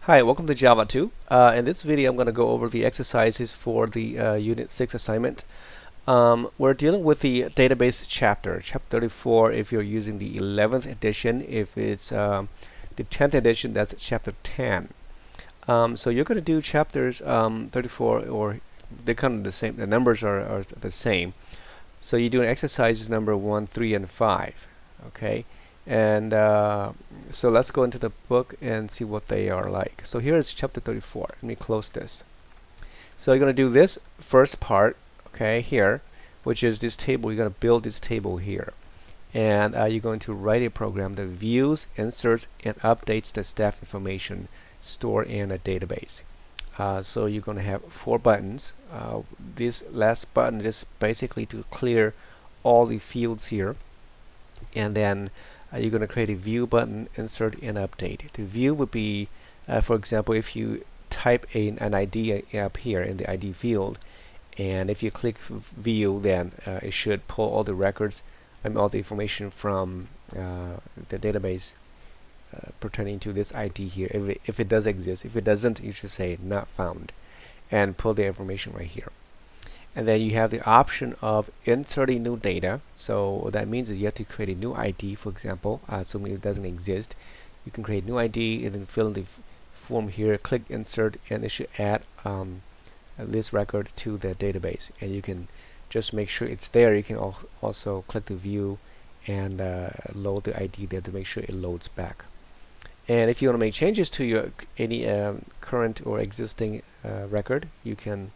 Hi, welcome to Java 2. In this video, I'm going to go over the exercises for the Unit 6 assignment. We're dealing with the database chapter 34 if you're using the 11th edition. If it's the 10th edition, that's chapter 10. So you're going to do chapters 34, or they're kind of the same. The numbers are the same. So you're doing exercises number 1, 3, and 5. Okay. And so let's go into the book and see what they are like. So here is chapter 34. Let me close this. So you're going to do this first part, okay, here, which is this table. You're going to build this table here. And you're going to write a program that views, inserts, and updates the staff information stored in a database. So you're going to have 4 buttons. This last button is basically to clear all the fields here. And then you're going to create a view button, insert, and update. The view would be, for example, if you type an ID up here in the ID field, and if you click view, then it should pull all the records and all the information from the database pertaining to this ID here, if it does exist. If it doesn't, you should say not found, and pull the information right here. And then you have the option of inserting new data. So what that means is you have to create a new ID, for example, assuming it doesn't exist. You can create a new ID and then fill in the form here, click insert, and it should add this record to the database. And you can just make sure it's there. You can also click the view and load the ID there to make sure it loads back. And if you want to make changes to your any current or existing record, you can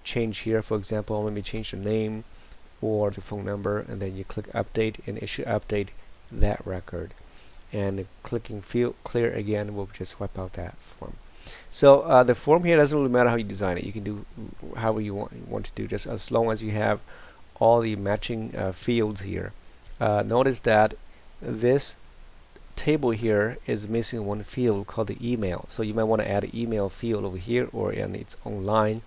change here. For example, let me change the name or the phone number, and then you click update, and it should update that record. And clicking field clear again will just wipe out that form. So the form here doesn't really matter how you design it. You can do however you want to do, just as long as you have all the matching fields here. Notice that this table here is missing one field called the email. So you might want to add an email field over here or in its own line.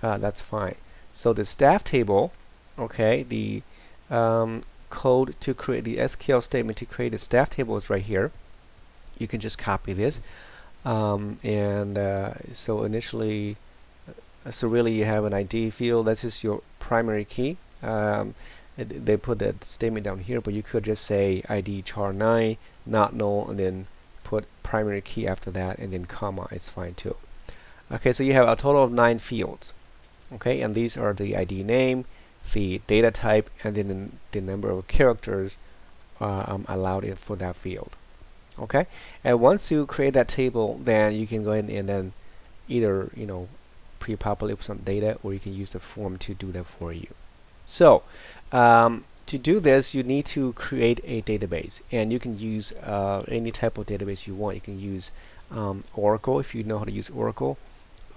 That's fine. So the staff table, okay, the code to create the SQL statement to create a staff table is right here. You can just copy this, so initially, so really you have an ID field. This is your primary key. They put that statement down here, but you could just say ID char9 not null, and then put primary key after that, and then comma. It's fine too. Okay, so you have a total of 9 fields. Okay, and these are the ID name, the data type, and then the number of characters allowed in for that field. Okay, and once you create that table, then you can go ahead and then either pre-populate with some data, or you can use the form to do that for you. So to do this, you need to create a database, and you can use any type of database you want. You can use Oracle if you know how to use Oracle.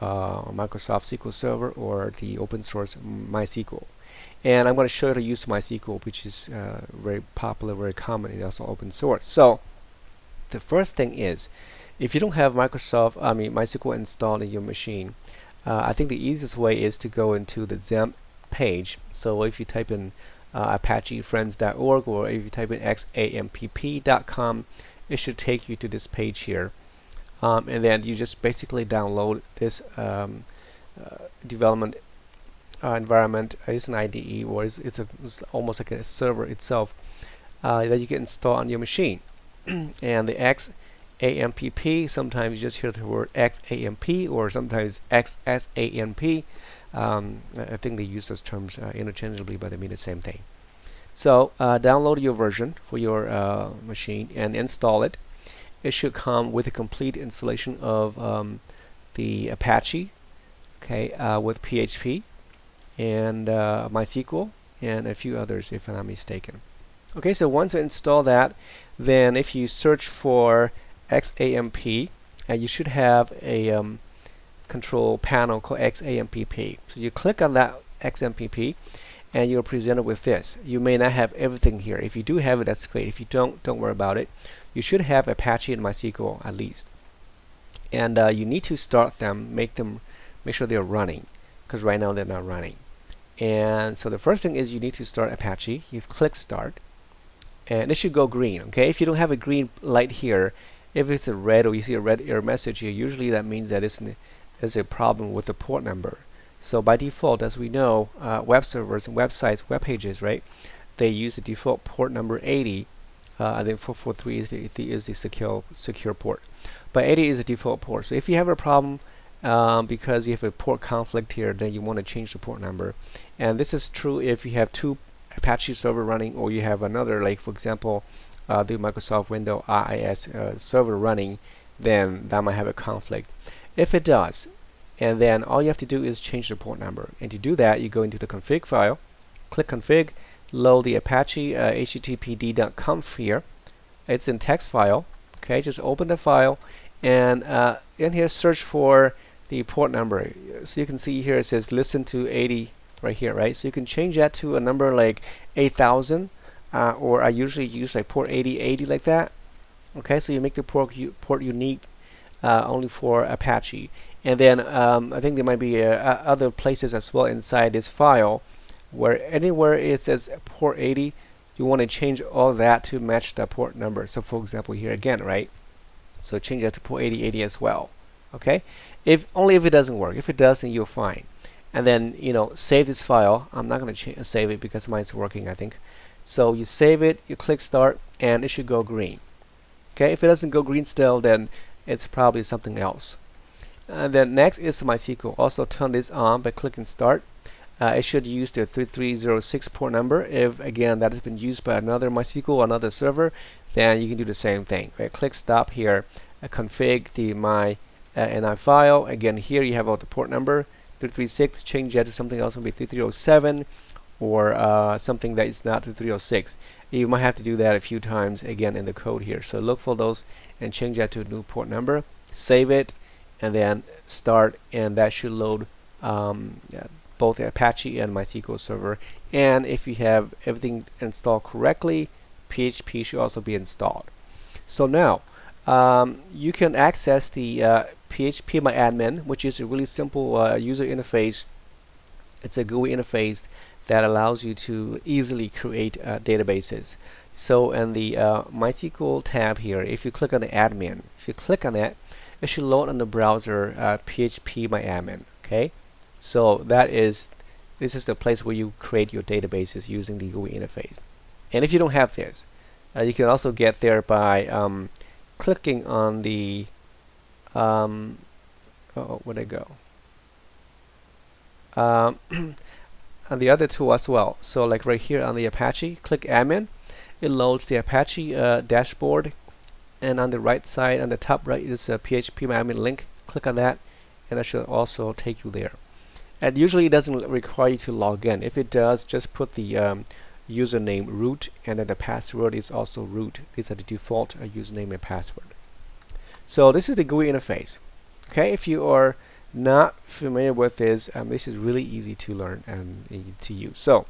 Microsoft SQL Server, or the open source MySQL. And I'm going to show you how to use MySQL, which is very popular, very common, and also open source. So the first thing is, if you don't have MySQL installed in your machine, I think the easiest way is to go into the XAMPP page. So if you type in ApacheFriends.org, or if you type in xampp.com, it should take you to this page here. And then you just basically download this development environment. It's an IDE, or it's almost like a server itself that you can install on your machine. And the XAMPP, sometimes you just hear the word XAMP, or sometimes XSAMP. I think they use those terms interchangeably, but they mean the same thing. So download your version for your machine and install it. It should come with a complete installation of the Apache, okay, with PHP and MySQL and a few others, if I'm not mistaken. Okay, so once you install that, then if you search for XAMPP, you should have a control panel called XAMPP. So you click on that XAMPP, and you're presented with this. You may not have everything here. If you do have it, that's great. If you don't worry about it. You should have Apache and MySQL at least. And you need to start them, make sure they're running, because right now they're not running. And so the first thing is you need to start Apache. You click start, and it should go green. Okay, if you don't have a green light here, If it's a red or you see a red error message here, usually that means that there's a problem with the port number. So by default, as we know, web servers and websites, web pages, right? They use the default port number 80. I think 443 is the secure port, but 80 is the default port. So if you have a problem because you have a port conflict here, then you want to change the port number. And this is true if you have two Apache server running, or you have another, like for example, the Microsoft Windows IIS server running, then that might have a conflict. If it does, and then all you have to do is change the port number. And to do that, you go into the config file, click config, load the Apache httpd.conf here. It's in text file. Okay, just open the file, and in here search for the port number. So you can see here it says listen to 80 right here, right? So you can change that to a number like 8000, or I usually use like port 8080 like that. Okay, so you make the port unique only for Apache. And then I think there might be other places as well inside this file where anywhere it says port 80, you want to change all that to match the port number. So for example here again, right? So change that to port 8080 as well. Okay, only if it doesn't work. If it does, then you're fine. And then save this file. I'm not going to save it because mine's working, I think. So you save it, you click start, and it should go green. Okay, if it doesn't go green still, then it's probably something else. And then next is MySQL. Also turn this on by clicking start. It should use the 3306 port number. If again that has been used by another MySQL, another server, then you can do the same thing. Right? Click stop here, config the NI file. Again, here you have all the port number 336. Change that to something else, maybe 3307 or something that is not 3306. You might have to do that a few times again in the code here. So look for those and change that to a new port number. Save it, and then start, and that should load both the Apache and MySQL server. And if you have everything installed correctly, PHP should also be installed. So now you can access the phpMyAdmin, which is a really simple user interface. It's a GUI interface that allows you to easily create databases. So in the MySQL tab here, if you click on the admin, if you click on that, it should load on the browser phpMyAdmin. Okay, so this is the place where you create your databases using the GUI interface. And if you don't have this, you can also get there by clicking on the where'd I go? On the other tool as well. So like right here on the Apache, click admin. It loads the Apache dashboard, and on the right side, on the top right, is a phpMyAdmin link. Click on that, and that should also take you there. And usually it doesn't require you to log in. If it does, just put the username root, and then the password is also root. These are the default username and password. So this is the GUI interface. Okay, if you are not familiar with this, this is really easy to learn and to use. So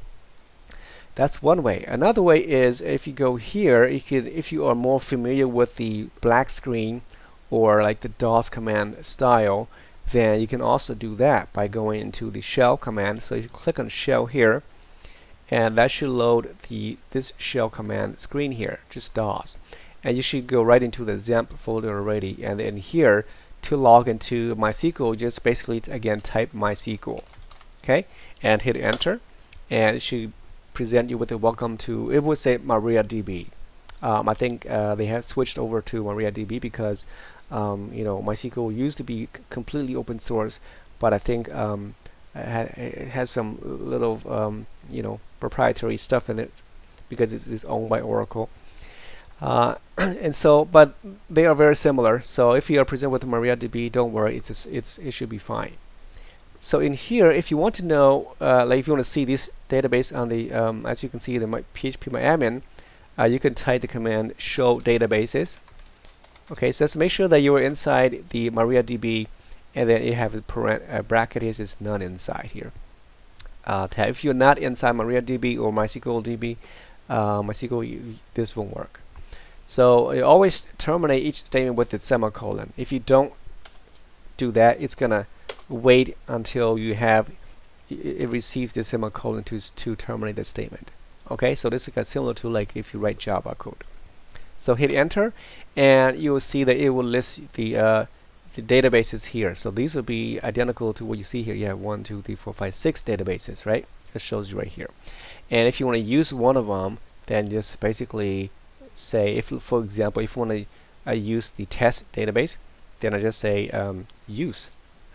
that's one way. Another way is if you go here, if you are more familiar with the black screen or like the DOS command style, then you can also do that by going into the shell command. So you click on shell here, and that should load this shell command screen here, just DOS. And you should go right into the XAMPP folder already. And then here, to log into MySQL, just basically again type MySQL, okay, and hit enter, and it should present you with a welcome to. It would say MariaDB. I think they have switched over to MariaDB because MySQL used to be completely open source, but I think it has some little proprietary stuff in it because it's owned by Oracle. And so, but they are very similar. So if you are presented with MariaDB, don't worry, it should be fine. So in here, if you want to know, like if you want to see this database on the, as you can see, the phpMyAdmin, you can type the command show databases. Okay, so just make sure that you are inside the MariaDB, and then you have a bracket here says none inside here. Tab. If you're not inside MariaDB or MySQL DB, this won't work. So you always terminate each statement with a semicolon. If you don't do that, it's gonna wait until it receives the semicolon to terminate the statement. Okay, so this is similar to like if you write Java code. So hit enter, and you will see that it will list the databases here. So these will be identical to what you see here. You have 1, 2, 3, 4, 5, 6 databases, right? It shows you right here. And if you want to use one of them, then just basically say, if for example, if you want to use the test database, then I just say use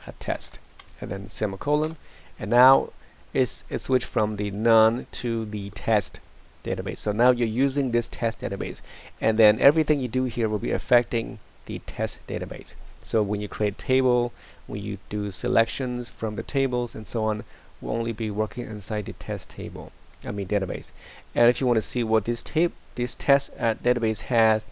a test, and then semicolon, and now it switched from the none to the test database. So now you're using this test database, and then everything you do here will be affecting the test database. So when you create a table, when you do selections from the tables and so on, will only be working inside the test table, database. And if you want to see what this test database has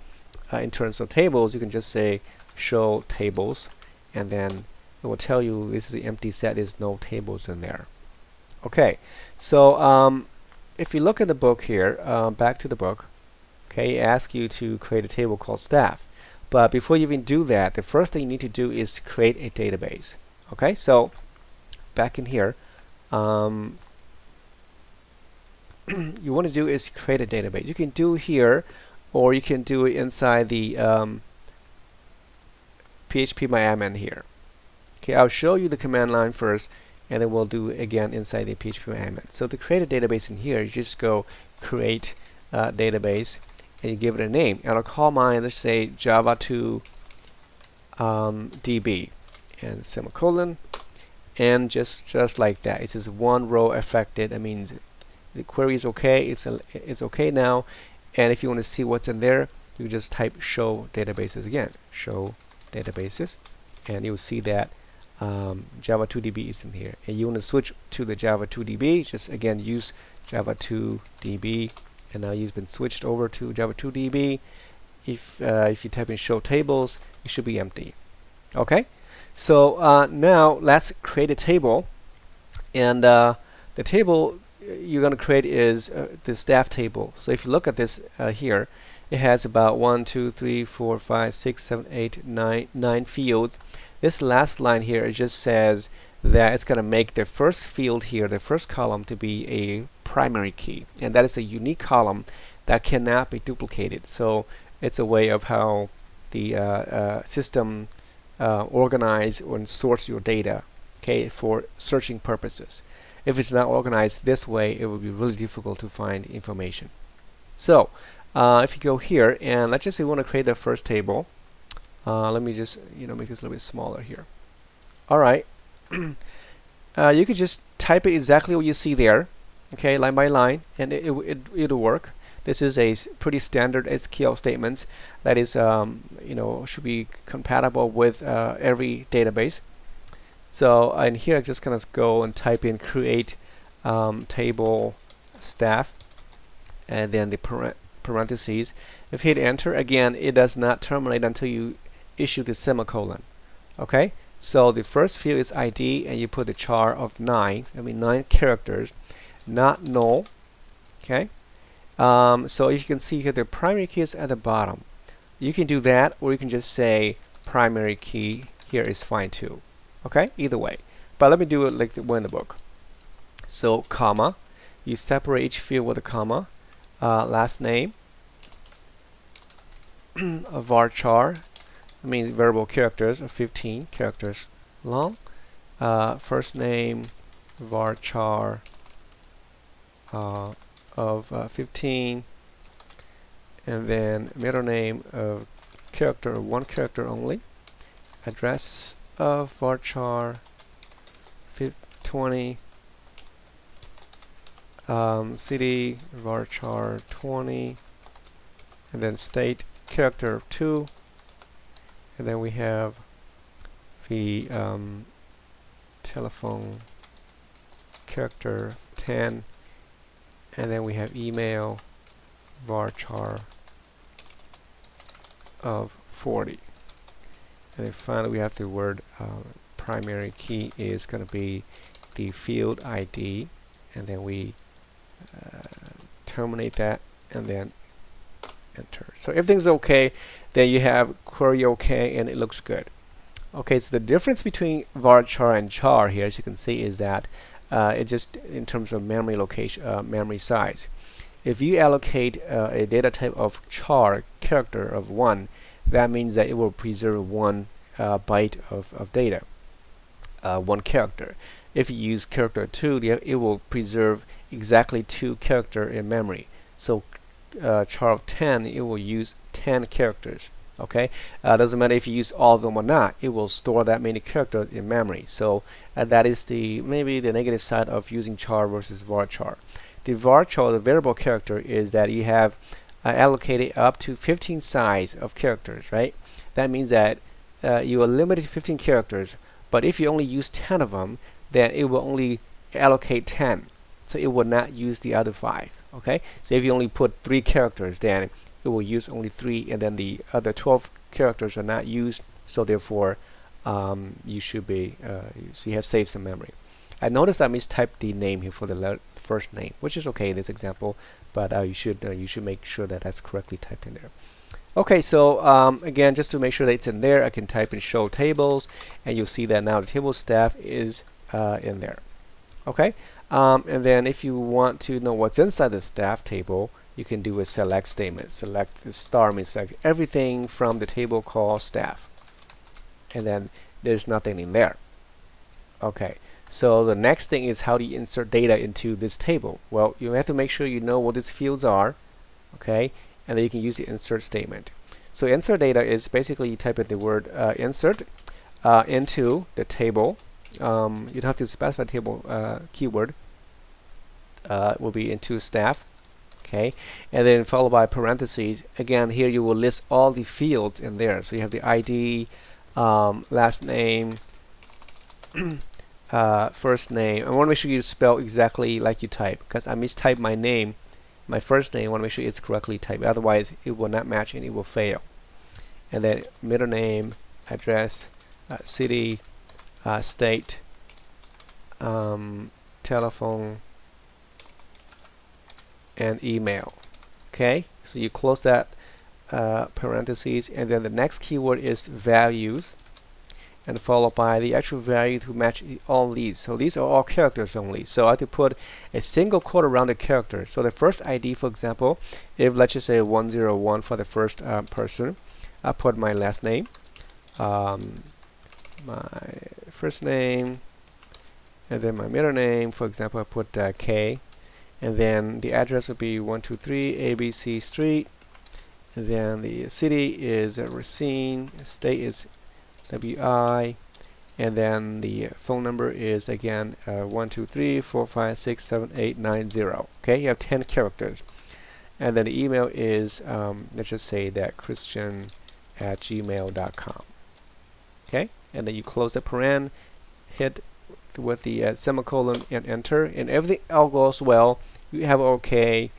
in terms of tables, you can just say show tables, and then it will tell you this is the empty set. There's no tables in there. Okay, so if you look at the book here, back to the book, okay, it asks you to create a table called staff. But before you even do that, the first thing you need to do is create a database. Okay, so back in here, you want to do is create a database. You can do here, or you can do it inside the phpMyAdmin here. Okay, I'll show you the command line first, and then we'll do it again inside the phpMyAdmin. So to create a database in here, you just go create database, and you give it a name. And I'll call mine, let's say Java2 DB, and semicolon, and just like that. It's just one row affected. That means the query is okay. It's okay now. And if you want to see what's in there, you just type show databases again. Show databases, and you'll see that Java2DB is in here. And you want to switch to the Java2DB, just again use Java2DB, and now you've been switched over to Java2DB. If you type in show tables, it should be empty. Okay, so now let's create a table, and the table you're going to create is the staff table. So if you look at this here, it has about 1, 2, 3, 4, 5, 6, 7, 8, 9 fields. This last line here, it just says that it's going to make the first field here, the first column, to be a primary key, and that is a unique column that cannot be duplicated. So it's a way of how the system organize and source your data, okay, for searching purposes. If it's not organized this way, it will be really difficult to find information. So if you go here, and let's just say we want to create the first table. Let me just make this a little bit smaller here. All right. You could just type it exactly what you see there, okay, line by line, and it'll work. This is a pretty standard SQL statements that is should be compatible with every database. So in here, I'm just gonna go and type in create table staff, and then the parentheses. If you hit enter, again, it does not terminate until you issue the semicolon. Okay, so the first field is ID, and you put a char of 9 characters, not null. Okay, so if you can see here, the primary key is at the bottom. You can do that, or you can just say primary key here is fine too. Okay, either way, but let me do it like the one in the book. So comma, you separate each field with a comma, last name, a varchar, variable characters of 15 characters long, first name varchar of 15, and then middle name of character, one character only, address of varchar 20, city varchar 20, and then state character 2, and then we have the telephone character 10, and then we have email varchar of 40. And then finally we have the word primary key is going to be the field ID, and then we terminate that and then enter. So everything's okay, then you have query okay, and it looks good. Okay, so the difference between varchar and char here, as you can see, is that it just in terms of memory location, memory size. if you allocate a data type of char character of 1, that means that it will preserve 1 byte of data, 1 character. If you use character 2, it will preserve exactly 2 character in memory. So char of 10, it will use 10 characters. Okay, doesn't matter if you use all of them or not, it will store that many characters in memory. So that is maybe the negative side of using char versus varchar. The varchar, the variable character, is that you have allocated up to 15 size of characters, right? That means that you are limited to 15 characters, but if you only use 10 of them, then it will only allocate 10. So it will not use the other 5. Okay, so if you only put 3 characters, then it will use only 3, and then the other 12 characters are not used, so therefore you should be so you have saved some memory. I noticed I mistyped the name here for the first name, which is okay in this example, but you should make sure that that's correctly typed in there. Okay, so again, just to make sure that it's in there, I can type in show tables, and you'll see that now the table staff is in there. Okay, and then if you want to know what's inside the staff table, you can do a select statement. Select the star means select everything from the table called staff, and then there's nothing in there. Okay, so the next thing is how do you insert data into this table? Well, you have to make sure you know what these fields are, okay, and then you can use the insert statement. So insert data is basically you type in the word insert into the table. You don't have to specify the table keyword. Will be into staff. Okay, and then followed by parentheses. Again, here you will list all the fields in there. So you have the ID, last name, first name. I want to make sure you spell exactly like you type, because I mistyped my name, my first name. I want to make sure it's correctly typed. Otherwise, it will not match and it will fail. And then middle name, address, city, state, telephone, and email. Okay, so you close that parentheses, and then the next keyword is values, and followed by the actual value to match all these. So these are all characters only. So I have to put a single quote around the character. So the first ID, for example, if let's just say 101 for the first person, I put my last name, my first name, and then my middle name. For example, I put K. And then the address would be 123 ABC Street, and then the city is Racine, state is WI, and then the phone number is again 12345678990. Okay, you have 10 characters, and then the email is let's just say that christian@gmail.com. Okay, and then you close the paren, hit with the semicolon and enter, and everything all goes well. You have OK,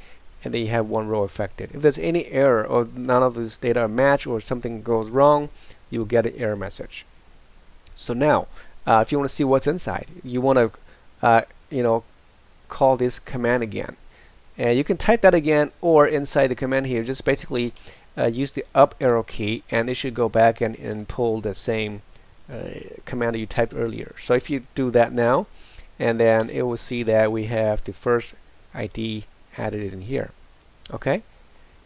and then you have one row affected. If there's any error or none of these data are matched or something goes wrong, you will get an error message. So now, if you want to see what's inside, you want to call this command again, and you can type that again, or inside the command here, just basically use the up arrow key, and it should go back and pull the same command that you typed earlier. So if you do that now, and then it will see that we have the first ID added in here. Okay,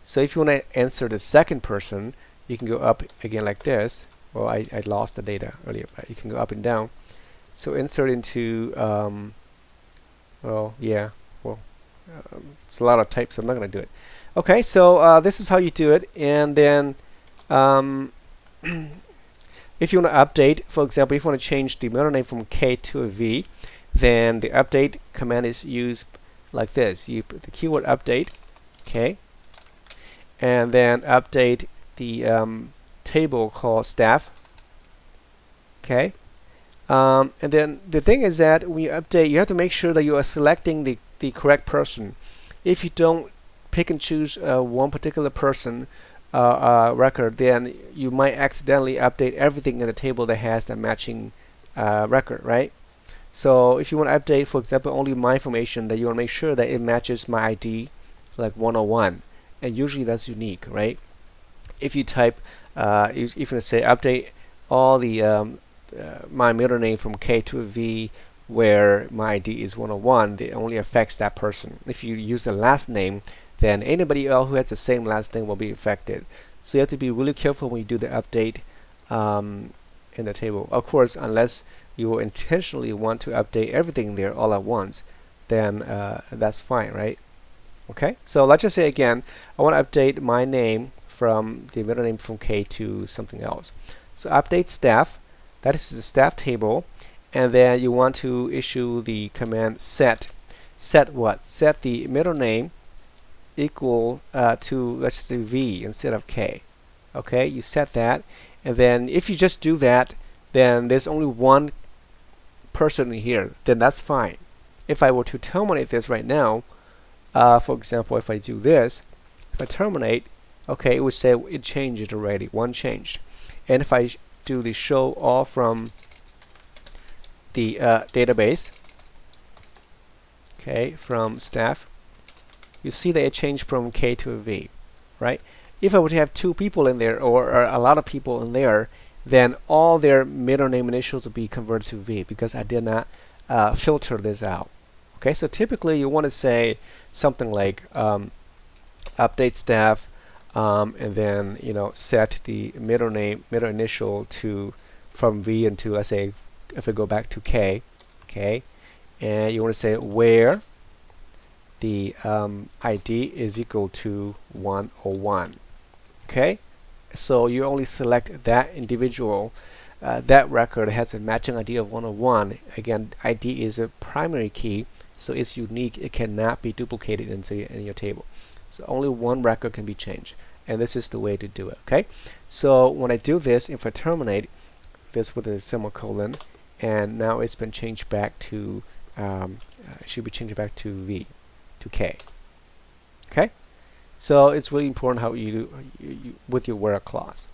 so if you want to answer the second person, you can go up again like this. Well, I lost the data earlier, but you can go up and down. So insert into it's a lot of types, so I'm not going to do it. Okay, so this is how you do it. And then if you want to update, for example, if you want to change the middle name from K to a V, then the update command is used like this. You put the keyword update, okay, and then update the table called staff, okay. And then the thing is that when you update, you have to make sure that you are selecting the correct person. If you don't pick and choose one particular person record, then you might accidentally update everything in the table that has the matching record, right? So if you want to update, for example, only my information, that you want to make sure that it matches my ID, like 101, and usually that's unique, right? If you type, if you say update all the my middle name from K to a V, where my ID is 101, it only affects that person. If you use the last name, then anybody else who has the same last name will be affected. So you have to be really careful when you do the update in the table. Of course, unless you intentionally want to update everything there all at once, then that's fine, right? Okay, so let's just say again, I want to update my name from the middle name from K to something else. So update staff, that is the staff table, and then you want to issue the command set. Set what? Set the middle name equal to, let's just say, V instead of K. Okay, you set that, and then if you just do that, then there's only one person in here, then that's fine. If I were to terminate this right now, for example, if I do this, if I terminate, okay, it would say it changed already, one changed. And if I do the show all from the database, okay, from staff, you see that it changed from K to a V, right? If I were to have two people in there, or a lot of people in there, then all their middle name initials would be converted to V because I did not filter this out. Okay, so typically you want to say something like update staff, and then set the middle initial to from V into, let's say, if I go back to K, okay, and you want to say where the ID is equal to 101. Okay, so you only select that individual. That record has a matching ID of 101. Again, ID is a primary key, so it's unique. It cannot be duplicated in your table. So only one record can be changed, and this is the way to do it. Okay, so when I do this, if I terminate this with a semicolon, and now it's been changed back to it should be changed back to V, to K. Okay, so it's really important how you do with your where clause.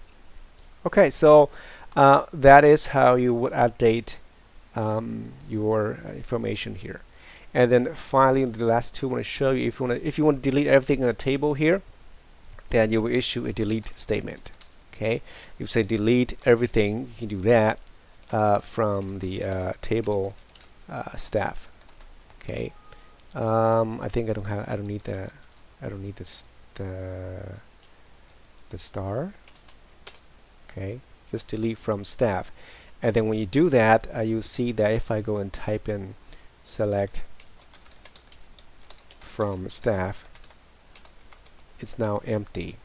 Okay, so that is how you would update your information here. And then finally, the last two I want to show you, if you want to delete everything in the table here, then you will issue a delete statement. Okay, you say delete everything. You can do that from the table staff. Okay, I think I don't need the star. Okay, just delete from staff, and then when you do that, you see that if I go and type in select from staff, it's now empty,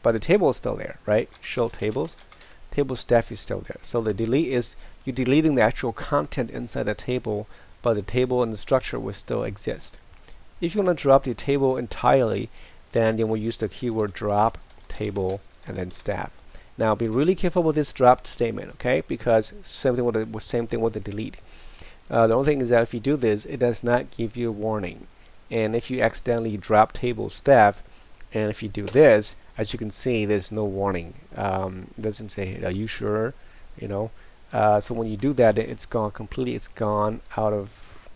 but the table is still there, right? Show tables, table staff is still there. So the delete is you're deleting the actual content inside the table, but the table and the structure will still exist. If you want to drop the table entirely, then you will use the keyword drop table and then staff. Now be really careful with this drop statement, okay? Because same thing with the delete. The only thing is that if you do this, it does not give you a warning. And if you accidentally drop table staff, and if you do this, as you can see, there's no warning. It doesn't say, "Are you sure?" So when you do that, it's gone completely. It's gone out of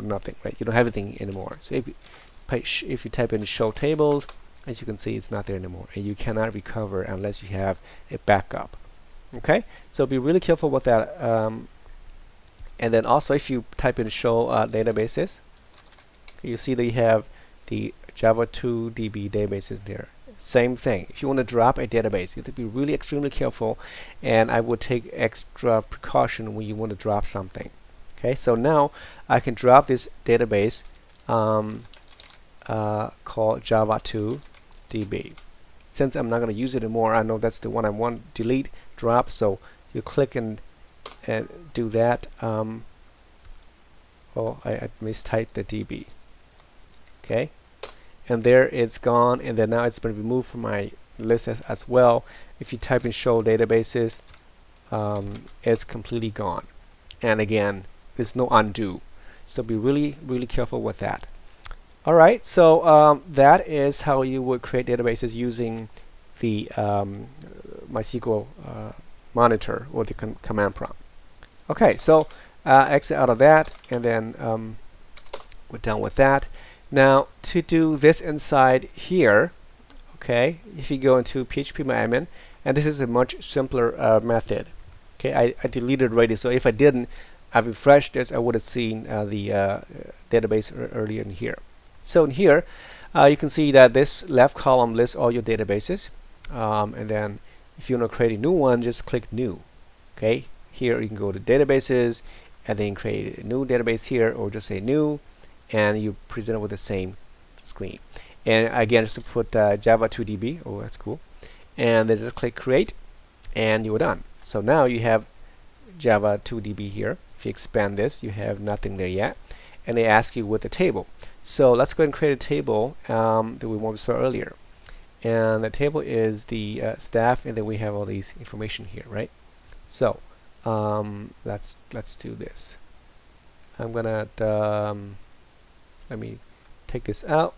nothing, right? You don't have anything anymore. So if you type in show tables, as you can see, it's not there anymore, and you cannot recover unless you have a backup. Okay, so be really careful with that. And then also, if you type in show databases, you see that you have the Java 2 DB databases there. Same thing. If you want to drop a database, you have to be really extremely careful, and I would take extra precaution when you want to drop something. Okay, so now I can drop this database called Java 2 DB. Since I'm not going to use it anymore, I know that's the one I want to delete, drop. So you click and do that. Oh, I mistyped the DB. Okay, and there it's gone, and then now it's been removed from my list as well. If you type in show databases, it's completely gone, and again, there's no undo. So be really careful with that. Alright, so that is how you would create databases using the MySQL monitor or the command prompt. Okay, so exit out of that, and then we're done with that. Now to do this inside here, okay, if you go into phpMyAdmin, and this is a much simpler method. Okay, I deleted already, so if I didn't, I refreshed this, I would have seen the database earlier in here. So in here, You can see that this left column lists all your databases, and then if you want to create a new one, just click new. Okay, here you can go to databases and then create a new database here, or just say new, and you present it with the same screen. And again, just to put Java 2DB, oh that's cool, and then just click create, and you're done. So now you have Java 2DB here. If you expand this, you have nothing there yet, and they ask you with the table. So let's go ahead and create a table that we want to saw earlier, and the table is the staff, and then we have all these information here, right? So let's do this. I'm gonna let me take this out,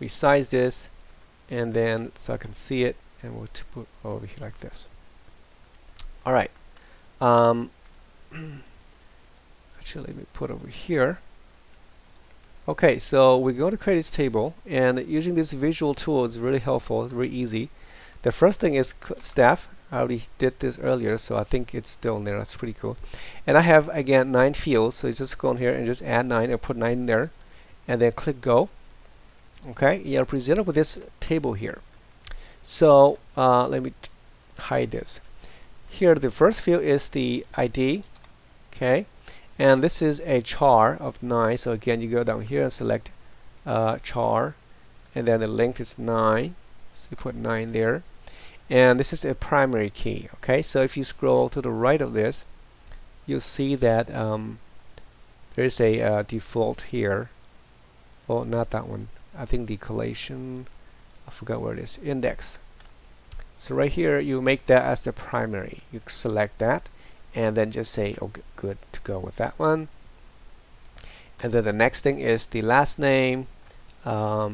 resize this, and then so I can see it, and we'll put over here like this. All right. Actually, let me put over here. Okay, so we're going to create this table, and using this visual tool is really helpful. It's very easy. The first thing is staff. I already did this earlier, so I think it's still in there. That's pretty cool. And I have again 9 fields, so you just go in here and just add 9 or put 9 in there, and then click go. Okay, you're presented with this table here. So let me hide this. Here, the first field is the ID. Okay. And this is a char of 9. So again, you go down here and select char, and then the length is 9. So you put 9 there. And this is a primary key. Okay, so if you scroll to the right of this, you'll see that there's a default here. Oh, not that one. I think the collation, I forgot where it is. Index. So right here, you make that as the primary. You select that, and then just say, okay, good to go with that one. And then the next thing is the last name. So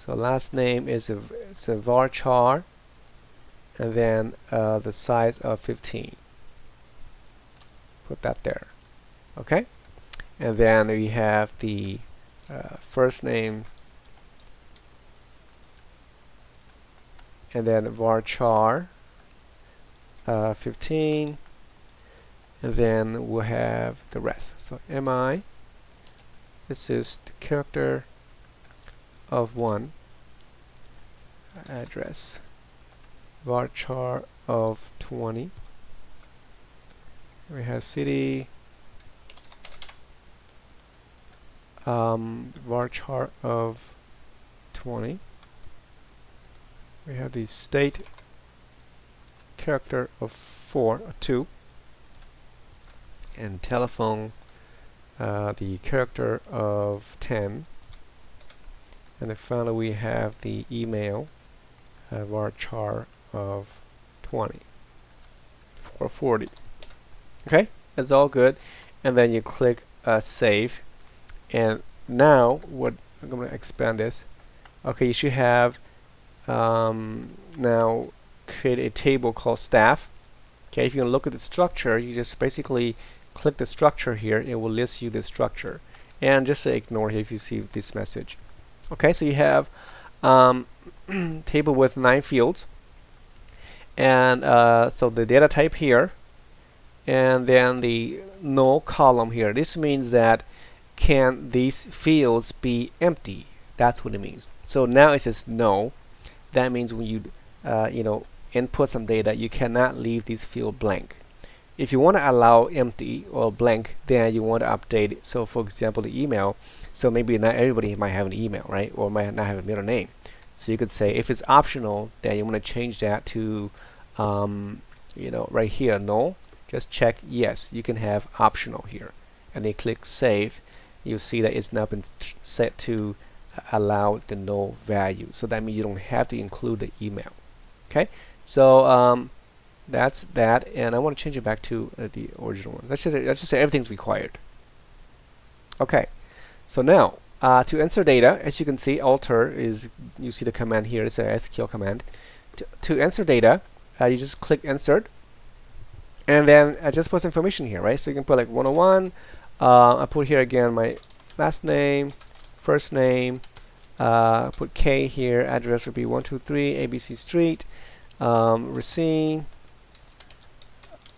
last name is it's a varchar, and then the size of 15. Put that there. Okay. And then we have the first name, and then varchar 15. And then we'll have the rest. So mi, this is the character of 1, address, varchar of 20. We have city, varchar of 20. We have the state character of 2. And telephone, the character of 10, and then finally we have the email, varchar of 20 for 40. Okay, that's all good. And then you click save, and now what I'm going to expand this. Okay, you should have now create a table called staff. Okay, if you look at the structure, you just basically click the structure here. It will list you the structure, and just ignore here if you see this message. Okay, so you have table with 9 fields, and so the data type here, and then the null column here. This means that can these fields be empty? That's what it means. So now it says no. That means when you input some data, you cannot leave this field blank. If you want to allow empty or blank, then you want to update it. So for example, the email, so maybe not everybody might have an email, right? Or might not have a middle name. So you could say if it's optional, then you want to change that to right here, no. Just check yes, you can have optional here, and then click save. You'll see that it's now been set to allow the no value. So that means you don't have to include the email. Okay, so that's that, and I want to change it back to the original one. Let's just say everything's required. Okay, so now to insert data, as you can see, alter is, you see the command here. It's a SQL command. To insert data, you just click insert, and then I just put some information here, right? So you can put like 101. I put here again my last name, first name. Put K here. Address would be 123 ABC Street, Racine,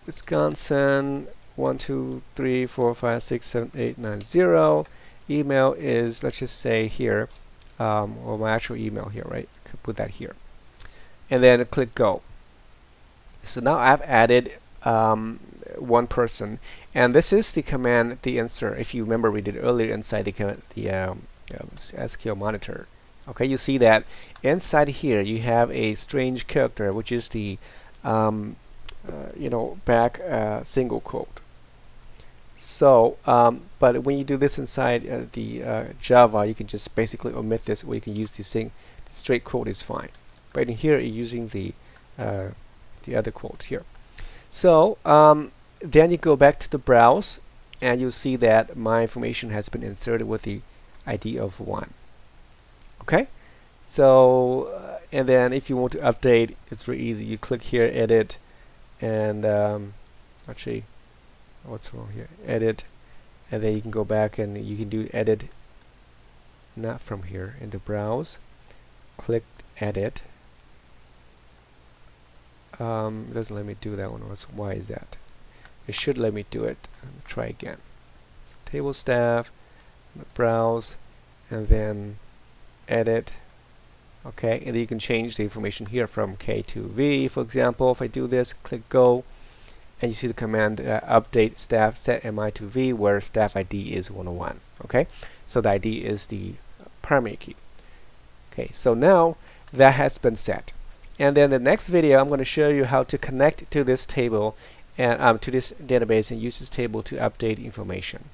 Wisconsin 12345678990. Email is, let's just say here, or my actual email here, right? Could put that here, and then click go. So now I've added one person, and this is the command, the insert. If you remember, we did earlier inside the SQL monitor. Okay, you see that inside here you have a strange character, which is the back single quote. So, but when you do this inside the Java, you can just basically omit this, or you can use this thing. The straight quote is fine. But in here, you're using the other quote here. So then you go back to the browse, and you'll see that my information has been inserted with the ID of 1. Okay, so and then if you want to update, it's very easy. You click here, edit, and actually, what's wrong here? Edit, and then you can go back and you can do edit, not from here, in the browse. Click edit. It doesn't let me do that one. Why is that? It should let me do it. Let's try again. So table staff, browse, and then edit. Okay, and then you can change the information here from K to V, for example. If I do this, click go, and you see the command update staff set MI to V, where staff ID is 101. Okay, so the ID is the primary key. Okay, so now that has been set. And then the next video, I'm going to show you how to connect to this table and to this database and use this table to update information.